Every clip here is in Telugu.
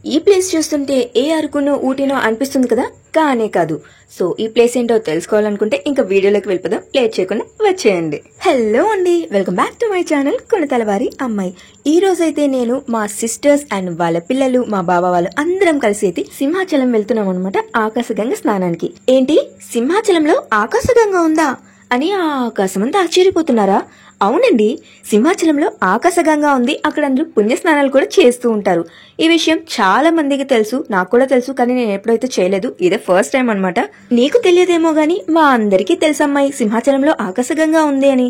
ఈ ప్లేస్ చూస్తుంటే ఏ అరకునో ఊటీనో అనిపిస్తుంది కదా, కానే కాదు. సో ఈ ప్లేస్ ఏంటో తెలుసుకోవాలనుకుంటే ఇంకా వీడియోలోకి వెళ్ళిపోదాం, ప్లే చేయకుండా వచ్చేయండి. హలో అండి, welcome back to my channel కొనతలవారి అమ్మాయి. ఈ రోజైతే నేను మా సిస్టర్స్ అండ్ వాళ్ళ పిల్లలు, మా బాబా వాళ్ళు అందరం కలిసి అయితే సింహాచలం వెళ్తున్నాం అనమాట, ఆకాశగంగ స్నానానికి. ఏంటి, సింహాచలంలో ఆకాశగంగ ఉందా అని ఆ ఆకాశమంతా ఆశ్చర్యపోతున్నారా? అవునండి, సింహాచలంలో ఆకాశగంగా ఉంది. అక్కడ అందరూ పుణ్యస్నానాలు కూడా చేస్తూ ఉంటారు. ఈ విషయం చాలా మందికి తెలుసు, నాకు కూడా తెలుసు, కానీ నేను ఎప్పుడైతే చేయలేదు, ఇదే ఫస్ట్ టైం అనమాట. నీకు తెలియదేమో గానీ మా అందరికీ తెలుసమ్మాయి, సింహాచలంలో ఆకాశగంగా ఉంది అని.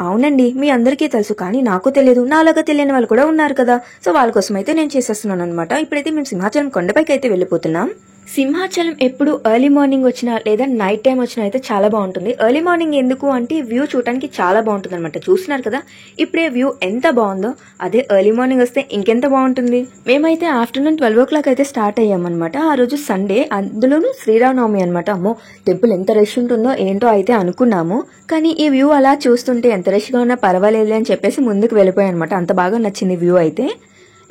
అవునండి, మీ అందరికీ తెలుసు, కానీ నాకు తెలియదు. నాలాగా తెలియని వాళ్ళు కూడా ఉన్నారు కదా, సో వాళ్ళ కోసం అయితే నేను చేసేస్తున్నాను అనమాట. ఇప్పుడైతే మేము సింహాచలం కొండపైకి అయితే వెళ్ళిపోతున్నాం. సింహాచలం ఎప్పుడు ఎర్లీ మార్నింగ్ వచ్చినా లేదా నైట్ టైం వచ్చినా అయితే చాలా బాగుంటుంది. ఎర్లీ మార్నింగ్ ఎందుకు అంటే వ్యూ చూడటానికి చాలా బాగుంటుంది అనమాట. చూస్తున్నారు కదా ఇప్పుడే వ్యూ ఎంత బాగుందో, అదే ఎర్లీ మార్నింగ్ వస్తే ఇంకెంత బాగుంటుంది. మేమైతే ఆఫ్టర్నూన్ 12 o'clock అయితే స్టార్ట్ అయ్యామన్నమాట. ఆ రోజు సండే, అందులోనూ శ్రీరామనవమి అనమాట. అమ్మో, టెంపుల్ ఎంత రష్ ఉంటుందో ఏంటో అయితే అనుకున్నాము, కానీ ఈ వ్యూ అలా చూస్తుంటే ఎంత రష్గా ఉన్నా పర్వాలేదు అని చెప్పేసి ముందుకు వెళ్ళిపోయాం అనమాట. అంత బాగా నచ్చింది వ్యూ అయితే.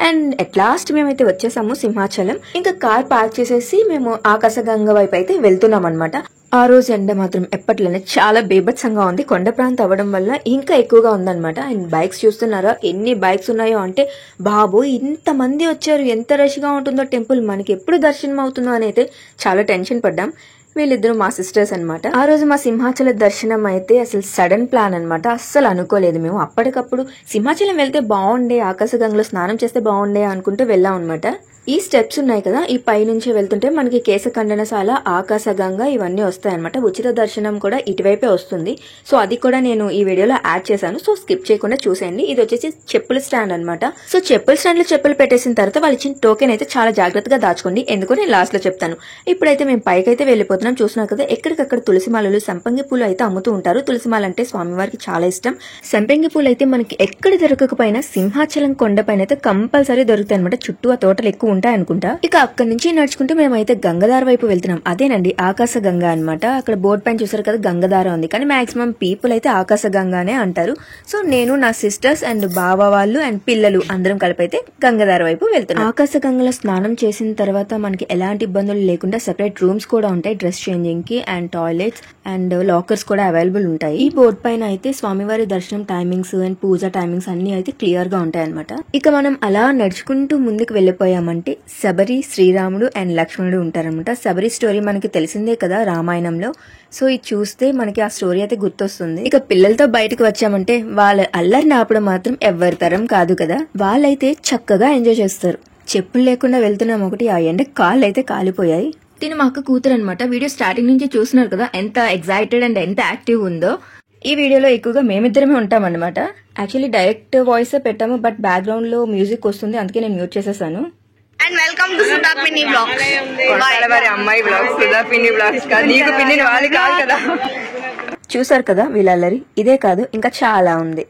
అండ్ అట్ లాస్ట్ మేమైతే వచ్చేసాము సింహాచలం. ఇంకా కార్ పార్క్ చేసేసి మేము ఆకాశగంగ వైపు అయితే వెళ్తున్నాం అనమాట. ఆ రోజు ఎండ మాత్రం ఎప్పట్లోనే చాలా బీభత్సంగా ఉంది. కొండ ప్రాంతం అవ్వడం వల్ల ఇంకా ఎక్కువగా ఉందన్నమాట. అండ్ బైక్స్ చూస్తున్నారా, ఎన్ని బైక్స్ ఉన్నాయో అంటే బాబు, ఇంత మంది వచ్చారు, ఎంత రష్ గా ఉంటుందో టెంపుల్, మనకి ఎప్పుడు దర్శనం అవుతుందో అని అయితే చాలా టెన్షన్ పడ్డాం. వీళ్ళిద్దరు మా సిస్టర్స్ అనమాట. ఆ రోజు మా సింహాచల దర్శనం అయితే అసలు సడన్ ప్లాన్ అనమాట. అస్సలు అనుకోలేదు మేము. అప్పటికప్పుడు సింహాచలం వెళ్తే బాగుండే, ఆకాశగంగలో స్నానం చేస్తే బాగుండే అనుకుంటూ వెళ్ళాం అనమాట. ఈ స్టెప్స్ ఉన్నాయి కదా, ఈ పై నుంచి వెళ్తుంటే మనకి కేశఖండనశాల, ఆకాశగంగ ఇవన్నీ వస్తాయన్నమాట. ఉచిత దర్శనం కూడా ఇటువైపే వస్తుంది. సో అది కూడా నేను ఈ వీడియోలో యాడ్ చేశాను, సో స్కిప్ చేయకుండా చూసేయండి. ఇది వచ్చేసి చెప్పుల స్టాండ్ అనమాట. సో చెప్పుల స్టాండ్ లో చెప్పులు పెట్టేసిన తర్వాత వాళ్ళు ఇచ్చిన టోకెన్ అయితే చాలా జాగ్రత్తగా దాచుకోండి, ఎందుకో నేను లాస్ట్ లో చెప్తాను. ఇప్పుడైతే మేము పైకి అయితే వెళ్ళిపోతున్నాం. చూస్తున్నారు కదా, ఎక్కడికక్కడ తులసిమాలలు, సంపంగి పూలు అయితే అమ్ముతూ ఉంటారు. తులసిమాల అంటే స్వామివారికి చాలా ఇష్టం. సంపంగి పూలు అయితే మనకి ఎక్కడ దొరకకపోయినా సింహాచలం కొండ పైన అయితే కంపల్సరీ దొరుకుతాయి అనమాట. చుట్టూ ఆ తోటలు ఎక్కువ ఉంటాయి అనుకుంటా. ఇక అక్కడి నుంచి నడుచుకుంటూ మేమైతే గంగధార వైపు వెళ్తున్నాం. అదేనండి ఆకాశగంగ అనమాట. అక్కడ బోర్డు పైన చూసారు కదా గంగధార ఉంది, కానీ మాక్సిమం పీపుల్ అయితే ఆకాశగంగానే అంటారు. సో నేను, నా సిస్టర్స్ అండ్ బాబా వాళ్ళు అండ్ పిల్లలు అందరం కలిపి అయితే గంగధార వైపు వెళ్తున్నాం. ఆకాశగంగలో స్నానం చేసిన తర్వాత మనకి ఎలాంటి ఇబ్బందులు లేకుండా సెపరేట్ రూమ్స్ కూడా ఉంటాయి, డ్రెస్ చేంజింగ్ కి అండ్ టాయిలెట్స్ అండ్ లాకర్స్ కూడా అవైలబుల్ ఉంటాయి. ఈ బోర్డు పైన అయితే స్వామివారి దర్శనం టైమింగ్స్ అండ్ పూజ టైమింగ్స్ అన్ని అయితే క్లియర్ గా ఉంటాయి అనమాట. ఇక మనం అలా నడుచుకుంటూ ముందుకు వెళ్ళిపోయామంటే శబరి, శ్రీరాముడు అండ్ లక్ష్మణుడు ఉంటారనమాట. శబరి స్టోరీ మనకి తెలిసిందే కదా రామాయణంలో. సో ఇది చూస్తే మనకి ఆ స్టోరీ అయితే గుర్తొస్తుంది. ఇక పిల్లలతో బయటకు వచ్చామంటే వాళ్ళ అల్లరిని ఆపడం మాత్రం ఎవరి తరం కాదు కదా. వాళ్ళైతే చక్కగా ఎంజాయ్ చేస్తారు. చెప్పులు లేకుండా వెళ్తున్నాం ఒకటి, ఆ ఎండ కాళ్ళు అయితే కాలిపోయాయి. తిను మా అక్క కూతురు అనమాట. వీడియో స్టార్టింగ్ నుంచి చూస్తున్నారు కదా ఎంత ఎక్సైటెడ్ అండ్ ఎంత యాక్టివ్ ఉందో. ఈ వీడియోలో ఎక్కువగా మేమిద్దరమే ఉంటాం అనమాట. యాక్చువల్లీ డైరెక్ట్ వాయిస్ పెట్టాము, బట్ బ్యాక్గ్రౌండ్ లో మ్యూజిక్ వస్తుంది, అందుకే నేను మ్యూట్ చేసేసాను. అండ్ వెల్కమ్ టు సుధా పిన్ని బ్లాగ్స్. అమ్మాయి బ్లాగ్స్, సుధా పిన్ని బ్లాగ్స్ కాదు, నీకు పిన్ని వాళ్ళు కాదు కదా. చూసారు కదా వీళ్ళల్లరి. ఇదే కాదు ఇంకా చాలా ఉంది.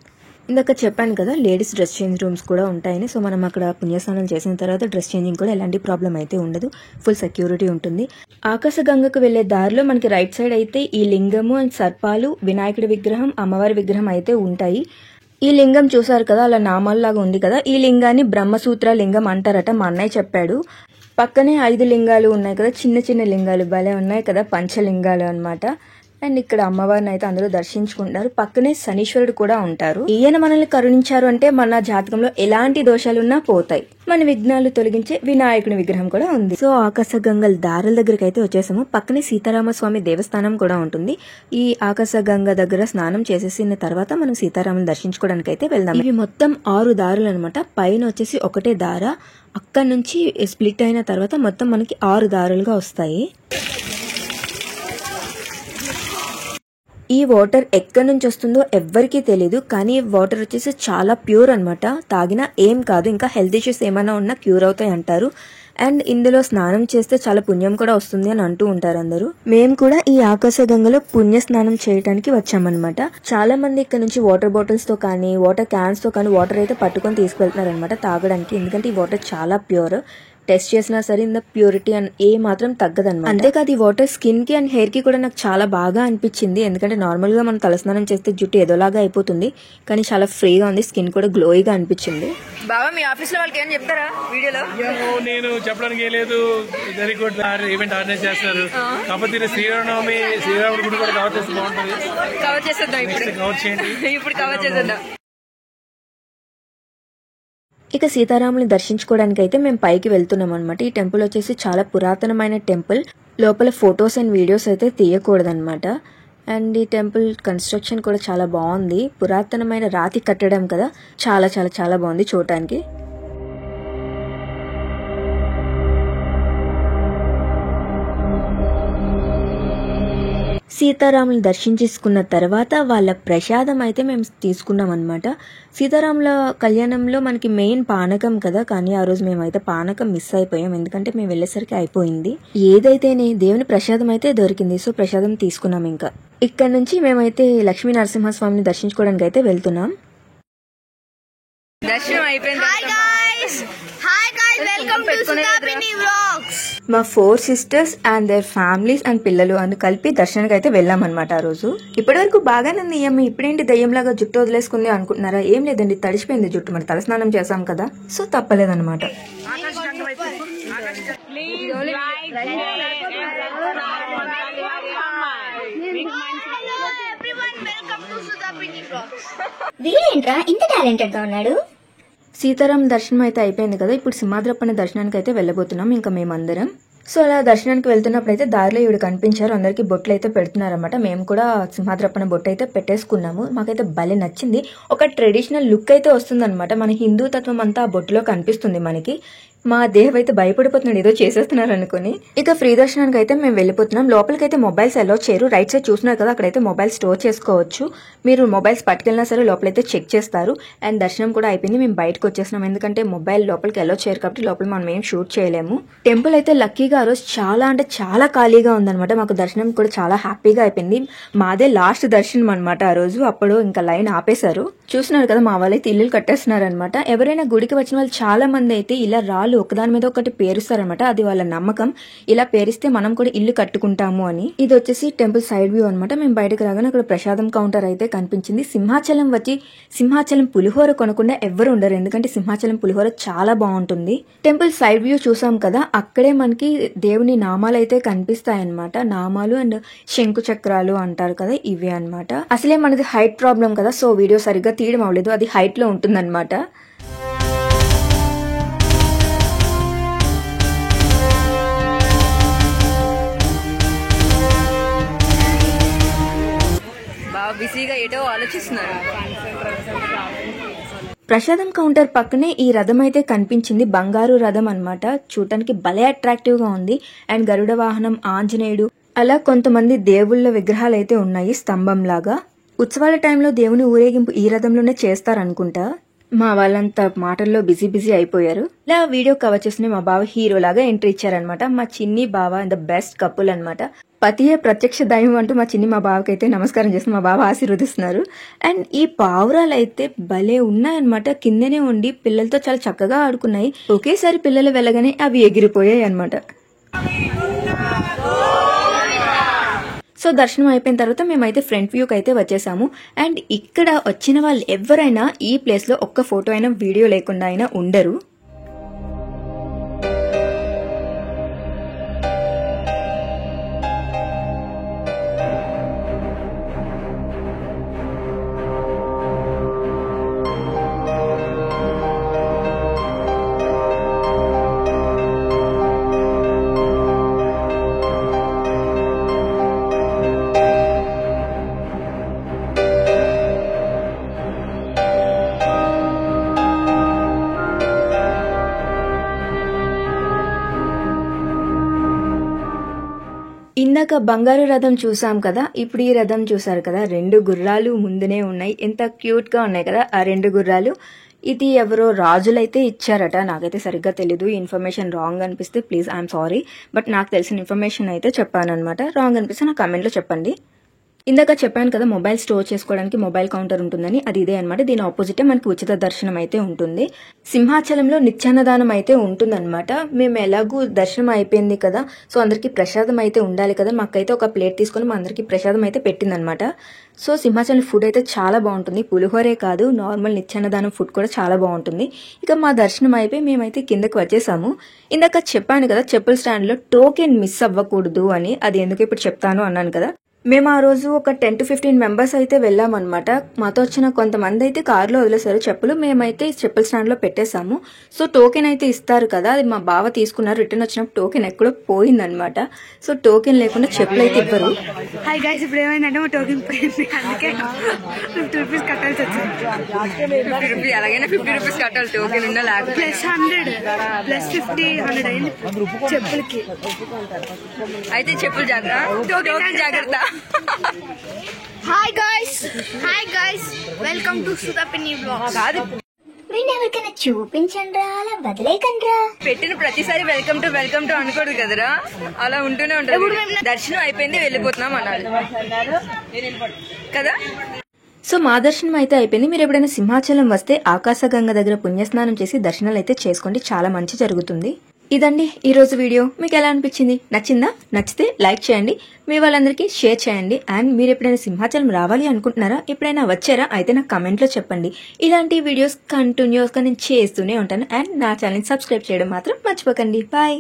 ఇందాక చెప్పాను కదా లేడీస్ డ్రెస్ చేంజ్ రూమ్స్ కూడా ఉంటాయని. సో మనం అక్కడ పుణ్యస్నానం చేసిన తర్వాత డ్రెస్ చేంజింగ్ కూడా ఎలాంటి ప్రాబ్లం అయితే ఉండదు, ఫుల్ సెక్యూరిటీ ఉంటుంది. ఆకాశగంగకు వెళ్లే దారిలో మనకి రైట్ సైడ్ అయితే ఈ లింగము అండ్ సర్పాలు, వినాయకుడి విగ్రహం, అమ్మవారి విగ్రహం అయితే ఉంటాయి. ఈ లింగం చూసారు కదా అలా నామాల్లాగా ఉంది కదా, ఈ లింగాన్ని బ్రహ్మసూత్ర లింగం అంటారట, మా అన్నయ్య చెప్పాడు. పక్కనే 5 లింగాలు ఉన్నాయి కదా, చిన్న చిన్న లింగాలు భలే ఉన్నాయి కదా, పంచలింగాలు అన్నమాట. అండ్ ఇక్కడ అమ్మవారిని అయితే అందరూ దర్శించుకుంటారు. పక్కనే శనీశ్వరుడు కూడా ఉంటారు. ఈయన మనల్ని కరుణించారు అంటే మన జాతకంలో ఎలాంటి దోషాలున్నా పోతాయి. మన విఘ్నాలు తొలగించే వినాయకుని విగ్రహం కూడా ఉంది. సో ఆకాశగంగ దారుల దగ్గరికి అయితే వచ్చేసాము. పక్కనే సీతారామస్వామి దేవస్థానం కూడా ఉంటుంది. ఈ ఆకాశగంగ దగ్గర స్నానం చేసేసిన తర్వాత మనం సీతారాముని దర్శించుకోవడానికి అయితే వెళ్దాం. ఇవి మొత్తం 6 దారులు అనమాట. పైన వచ్చేసి ఒకటే దార, అక్కడి నుంచి స్ప్లిట్ అయిన తర్వాత మొత్తం మనకి 6 దారులుగా వస్తాయి. ఈ వాటర్ ఎక్కడి నుంచి వస్తుందో ఎవ్వరికీ తెలీదు, కానీ వాటర్ వచ్చేసి చాలా ప్యూర్ అనమాట. తాగినా ఏం కాదు, ఇంకా హెల్త్ ఇష్యూస్ ఏమైనా ఉన్నా క్యూర్ అవుతాయి అంటారు. అండ్ ఇందులో స్నానం చేస్తే చాలా పుణ్యం కూడా వస్తుంది అని అంటూ ఉంటారు అందరూ. మేము కూడా ఈ ఆకాశగంగలో పుణ్య స్నానం చేయడానికి వచ్చామన్నమాట. చాలా మంది ఇక్కడ నుంచి వాటర్ బాటిల్స్ తో కానీ వాటర్ క్యాన్స్ తో కానీ వాటర్ అయితే పట్టుకొని తీసుకెళ్తున్నారు అనమాట తాగడానికి, ఎందుకంటే ఈ వాటర్ చాలా ప్యూర్. టెస్ట్ చేసినా సరే ఇంత ప్యూరిటీ అని ఏ మాత్రం తగ్గదన్నమాట. అంతేకాదు ఈ వాటర్ స్కిన్ కి అండ్ హెయిర్ కి కూడా నాకు చాలా బాగా అనిపించింది. ఎందుకంటే నార్మల్ గా మనం తలస్నానం చేస్తే జుట్టు ఏదోలాగా అయిపోతుంది, కానీ చాలా ఫ్రీగా ఉంది, స్కిన్ కూడా గ్లోయిగా అనిపించింది. బాబా మీ ఆఫీస్ లో వాళ్ళకి ఏం చెప్తారా వీడియోలో? నేను చెప్పడానికి ఏం లేదు, వెరీ గుడ్ ఈవెంట్ ఆర్గనైజ్ చేస్తారు. కాకపోతే శ్రీరామనవమి, శ్రీరాముడి గుడి కూడా కవర్ చేస్తే బాగుంటుంది. కవర్ చేసేద్దాం కవర్ చేయండి. ఇప్పుడు కవర్ చేసేద్దాం. ఇక సీతారాముని దర్శించుకోవడానికి అయితే మేము పైకి వెళ్తున్నాం అనమాట. ఈ టెంపుల్ వచ్చేసి చాలా పురాతనమైన టెంపుల్. లోపల ఫొటోస్ అండ్ వీడియోస్ అయితే తీయకూడదన్నమాట. అండ్ ఈ టెంపుల్ కన్స్ట్రక్షన్ కూడా చాలా బాగుంది. పురాతనమైన రాతి కట్టడం కదా, చాలా చాలా చాలా బాగుంది చూడటానికి. సీతారాములు దర్శించుకున్న తర్వాత వాళ్ళ ప్రసాదం అయితే మేము తీసుకున్నాం అనమాట. సీతారాముల కళ్యాణంలో మనకి మెయిన్ పానకం కదా, కానీ ఆ రోజు మేమైతే పానకం మిస్ అయిపోయాం, ఎందుకంటే మేము వెళ్ళేసరికి అయిపోయింది. ఏదైతేనే దేవుని ప్రసాదం అయితే దొరికింది, సో ప్రసాదం తీసుకున్నాం. ఇంకా ఇక్కడ నుంచి మేమైతే లక్ష్మీ నరసింహస్వామిని దర్శించుకోవడానికి అయితే వెళ్తున్నాం. దర్శనం అయిపోయింది. Welcome to Sudhapini vlogs. మా 4 sisters and their families and పిల్లలు అని కలిపి దర్శనానికి అయితే వెళ్ళామన్నమాట. ఆ రోజు ఇప్పటి వరకు బాగానే ఉంది. అమ్మ ఇప్పుడేంటి దయ్యంలాగా జుట్టు వదిలేసుకుంది అనుకుంటున్నారా? ఏం లేదండి, తడిసిపోయింది జుట్టు, మరి తలస్నానం చేసాం కదా, సో తప్పలేదన్నమాట. వీడేంట్రా ఇంత టాలెంటెడ్ గా ఉన్నాడు? సీతారాం దర్శనం అయితే అయిపోయింది కదా, ఇప్పుడు సింహాద్రప్పన్న దర్శనానికి అయితే వెళ్ళబోతున్నాం ఇంకా మేమందరం. సో అలా దర్శనానికి వెళ్తున్నప్పుడు అయితే దారిలో ఈవిడ కనిపించారు, అందరికి బొట్లు అయితే పెడుతున్నారన్నమాట. మేము కూడా సింహాద్రప్పన బొట్టు అయితే పెట్టేసుకున్నాము. మాకైతే భలే నచ్చింది. ఒక ట్రెడిషనల్ లుక్ అయితే వస్తుందన్నమాట. మన హిందూ తత్వం అంతా ఆ బొట్టులో కనిపిస్తుంది మనకి. మా దేవ్ అయితే భయపడిపోతున్నాడు ఏదో చేసేస్తున్నారు అనుకుని. ఇక ఫ్రీ దర్శనానికి అయితే మేము వెళ్ళిపోతున్నాం. లోపలికైతే మొబైల్స్ అలో చేయరు. రైట్ సైడ్ చూస్తున్నారు కదా, అక్కడైతే మొబైల్ స్టోర్ చేసుకోవచ్చు. మీరు మొబైల్స్ పట్టుకెళ్ళినా సరే లోపలైతే చెక్ చేస్తారు. అండ్ దర్శనం కూడా అయిపోయింది, మేము బయటకు వచ్చేసినాం, ఎందుకంటే మొబైల్ లోపలికి అలో చేయరు కాబట్టి లోపల మనం ఏం షూట్ చేయలేము. టెంపుల్ అయితే లక్కీగా ఆ రోజు చాలా అంటే చాలా ఖాళీగా ఉందన్నమాట. మాకు దర్శనం కూడా చాలా హ్యాపీగా అయిపోయింది. మాదే లాస్ట్ దర్శనం అనమాట ఆ రోజు. అప్పుడు ఇంకా లైన్ ఆపేశారు. చూస్తున్నారు కదా, మా వాళ్ళైతే ఇల్లు కట్టేస్తున్నారు అనమాట. ఎవరైనా గుడికి వచ్చిన వాళ్ళు చాలా మంది అయితే ఇలా రాళ్ళు ఒకదాని మీద ఒకటి పేరుస్తారనమాట. అది వాళ్ళ నమ్మకం. ఇలా పేరిస్తే మనం కూడా ఇల్లు కట్టుకుంటాము అని. ఇది వచ్చేసి టెంపుల్ సైడ్ వ్యూ అనమాట. మేము బయటకు రాగానే అక్కడ ప్రసాదం కౌంటర్ అయితే కనిపించింది. సింహాచలం వచ్చి సింహాచలం పులిహోర కొనకుండా ఎవ్వరు ఉండరు, ఎందుకంటే సింహాచలం పులిహోర చాలా బాగుంటుంది. టెంపుల్ సైడ్ వ్యూ చూసాం కదా, అక్కడే మనకి దేవుని నామాలు అయితే కనిపిస్తాయన్నమాట. నామాలు అండ్ శంకు చక్రాలు అంటారు కదా, ఇవే అనమాట. అసలే మనది హైట్ ప్రాబ్లం కదా, సో వీడియో సరిగ్గా తీయడం అవ్వలేదు, అది హైట్ లో ఉంటుందన్నమాట. బాగా బిజీగా ఏటో ఆలోచిస్తున్నారు. ప్రసాదం కౌంటర్ పక్కనే ఈ రథం అయితే కనిపించింది. బంగారు రథం అన్నమాట. చూడటానికి భలే అట్రాక్టివ్ గా ఉంది. అండ్ గరుడ వాహనం, ఆంజనేయుడు, అలా కొంతమంది దేవుళ్ళ విగ్రహాలు అయితే ఉన్నాయి స్తంభం లాగా. ఉత్సవాల టైంలో దేవుని ఊరేగింపు ఈ రథంలోనే చేస్తారనుకుంటా. మా వాళ్ళంతా మాటల్లో బిజీ అయిపోయారు. ఇలా వీడియో కవర్ చేసిన మా బావ హీరో లాగా ఎంట్రీ ఇచ్చారనమాట. మా చిన్ని బావ ద బెస్ట్ కపుల్ అనమాట. పతియే ప్రత్యక్ష దైవం అంటూ మా చిన్ని మా బావకైతే నమస్కారం చేసి మా బావ ఆశీర్వదిస్తున్నారు. అండ్ ఈ పావురాలు అయితే భలే ఉన్నాయన్నమాట. కిందనే ఉండి పిల్లలతో చాలా చక్కగా ఆడుకున్నాయి. ఒకేసారి పిల్లలు వెళ్ళగానే అవి ఎగిరిపోయాయి అనమాట. సో దర్శనం అయిపోయిన తర్వాత మేమైతే ఫ్రంట్ వ్యూకి అయితే వచ్చేసాము. అండ్ ఇక్కడ వచ్చిన వాళ్ళు ఎవరైనా ఈ ప్లేస్ లో ఒక్క ఫోటో అయినా వీడియో లేకుండా అయినా ఉండరు. ఇందాక బంగారు రథం చూసాం కదా, ఇప్పుడు ఈ రథం చూసారు కదా, 2 గుర్రాలు ముందునే ఉన్నాయి. ఎంత క్యూట్ గా ఉన్నాయి కదా ఆ 2 గుర్రాలు. ఇది ఎవరో రాజులైతే ఇచ్చారట, నాకైతే సరిగ్గా తెలీదు. ఈ ఇన్ఫర్మేషన్ రాంగ్ అనిపిస్తే ప్లీజ్ ఐఎమ్ సారీ, బట్ నాకు తెలిసిన ఇన్ఫర్మేషన్ అయితే చెప్పాను అనమాట. రాంగ్ అనిపిస్తే నా కామెంట్ లో చెప్పండి. ఇందాక చెప్పాను కదా మొబైల్ స్టోర్ చేసుకోవడానికి మొబైల్ కౌంటర్ ఉంటుందని, అది ఇదే అనమాట. దీని ఆపోజిటే మనకి ఉచిత దర్శనం అయితే ఉంటుంది. సింహాచలంలో నిత్యాన్నదానం అయితే ఉంటుందన్నమాట. మేము ఎలాగూ దర్శనం అయిపోయింది కదా, సో అందరికి ప్రసాదం అయితే ఉండాలి కదా, మాకైతే ఒక ప్లేట్ తీసుకొని మా అందరికి ప్రసాదం అయితే పెట్టిందనమాట. సో సింహాచలం ఫుడ్ అయితే చాలా బాగుంటుంది. పులిహోరే కాదు, నార్మల్ నిత్యాన్నదానం ఫుడ్ కూడా చాలా బాగుంటుంది. ఇక మా దర్శనం అయిపోయి మేమైతే కిందకి వచ్చేసాము. ఇందాక చెప్పాను కదా చెప్పుల స్టాండ్ లో టోకెన్ మిస్ అవ్వకూడదు అని, అది ఎందుకు ఇప్పుడు చెప్తాను అన్నాను కదా. మేము ఆ రోజు ఒక 10 to 15 మెంబర్స్ అయితే వెళ్ళామన్నమాట. మాతో వచ్చిన కొంతమంది అయితే కారులో వదిలేశారు చెప్పులు, మేమైతే చెప్పుల స్టాండ్ లో పెట్టేశాము. సో టోకెన్ అయితే ఇస్తారు కదా, అది మా బావ తీసుకున్నారు. రిటర్న్ వచ్చినప్పుడు టోకెన్ ఎక్కడో పోయిందనమాట. సో టోకెన్ లేకుండా చెప్పులు అయితే ఇవ్వరు. హాయ్ గైస్, ఇప్పుడు ఏమైందంటే మా టోకెన్ పోయింది, అందుకే 50 రూపీస్ కట్టాల్సి వచ్చింది. 50 రూపీస్ అలాగైనా 50 రూపీస్ కట్టాలి టోకెన్ ఉన్నా లేకపోతే. ప్లస్ 100 ప్లస్ 50 100 అయింది చెప్పులకి. అయితే చెప్పులు జాగ్రత్త, టోకెన్ జాగ్రత్త. Hi guys welcome to Sudha పిన్ని వ్లాగ్స్. కాదు, వీడిని ఎవరికైనా చూపించండి రా, అలా వదిలేకండి రా. పెట్టిన ప్రతిసారి వెల్కమ్ టు అనకూడదు కదరా, అలా ఉంటూనే ఉంటుంది. దర్శనం అయిపోయింది వెళ్ళిపోతున్నాం అనాలి కదా. సో మా దర్శనం అయితే అయిపోయింది. మీరు ఎప్పుడైనా సింహాచలం వస్తే ఆకాశగంగ దగ్గర పుణ్యస్నానం చేసి దర్శనాలు అయితే చేసుకోండి, చాలా మంచి జరుగుతుంది. ఇదండి ఈ రోజు వీడియో. మీకు ఎలా అనిపించింది? నచ్చిందా? నచ్చితే లైక్ చేయండి, మీ వాళ్ళందరికీ షేర్ చేయండి. అండ్ మీరు ఎప్పుడైనా సింహాచలం రావాలి అనుకుంటున్నారా, ఎప్పుడైనా వచ్చారా అయితే నాకు కమెంట్ లో చెప్పండి. ఇలాంటి వీడియోస్ కంటిన్యూస్ గా నేను చేస్తూనే ఉంటాను. అండ్ నా ఛానల్ సబ్స్క్రైబ్ చేయడం మాత్రం మర్చిపోకండి. బాయ్.